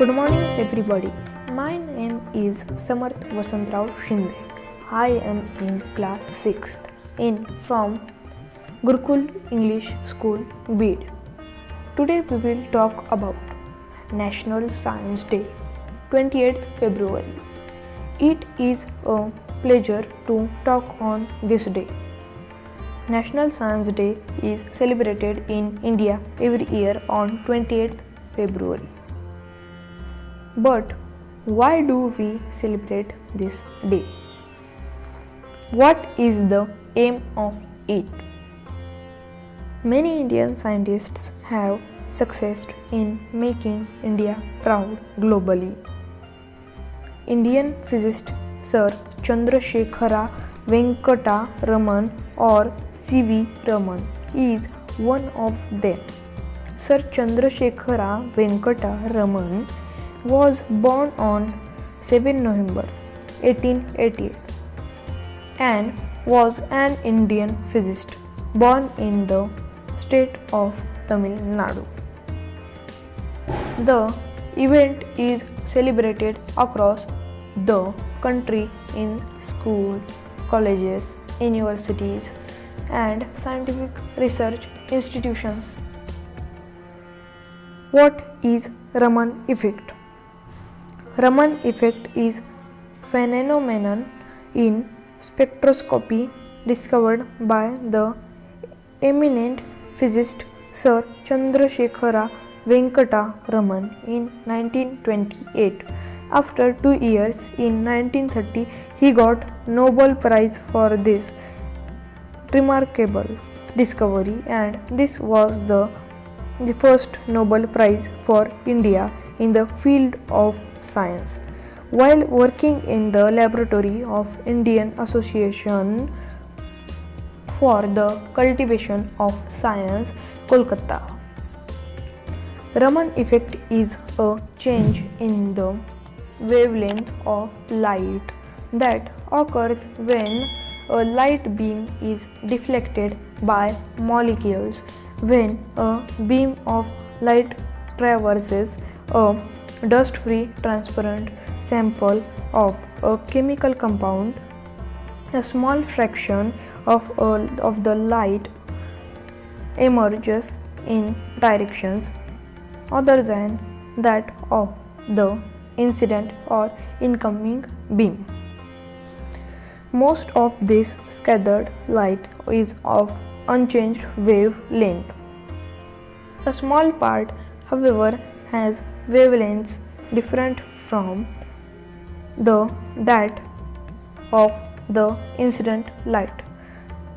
Good morning everybody. My name is Samarth Vasantrao Shinde. I am in class 6th from Gurukul English School, Bid. Today we will talk about National Science Day, 28th February. It is a pleasure to talk on this day. National Science Day is celebrated in India every year on 28th February. But why do we celebrate this day? What is the aim of it? Many Indian scientists have succeeded in making India proud globally. Indian physicist Sir Chandrasekhara Venkata Raman or C.V. Raman is one of them. Sir Chandrasekhara Venkata Raman was born on 7 November 1888 and was an Indian physicist born in the state of Tamil Nadu. The event is celebrated across the country in schools, colleges, universities, and scientific research institutions. What is Raman effect? Raman effect is phenomenon in spectroscopy discovered by the eminent physicist Sir Chandrasekhara Venkata Raman in 1928. After 2 years, in 1930, he got Nobel Prize for this remarkable discovery, and this was the first Nobel Prize for India in the field of science. While working in the laboratory of Indian Association for the Cultivation of Science, Kolkata. Raman effect is a change in the wavelength of light that occurs when a light beam is deflected by molecules. When a beam of light traverses a dust-free transparent sample of a chemical compound, a small fraction of the light emerges in directions other than that of the incident or incoming beam. Most of this scattered light is of unchanged wavelength. A small part, however, has wavelengths different from that of the incident light.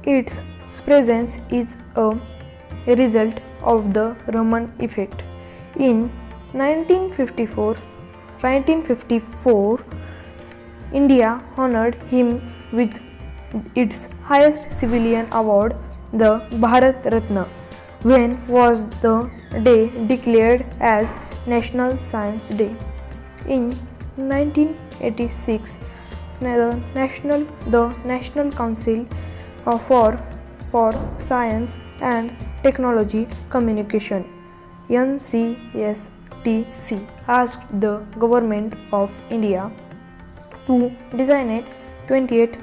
Its presence is a result of the Raman effect. In 1954, India honored him with its highest civilian award, the Bharat Ratna, when was the day declared as National Science Day. In 1986, the National Council for Science and Technology Communication NCSTC asked the Government of India to designate 28th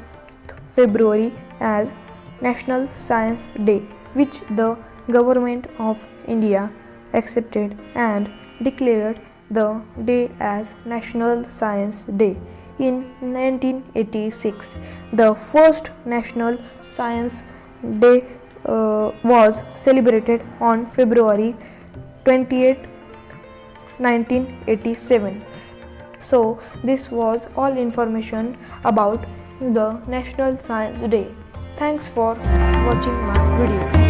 February as National Science Day, which the Government of India accepted and declared the day as National Science Day. In 1986, the first National Science Day was celebrated on February 28, 1987. So this was all information about the National Science Day. Thanks for watching my video.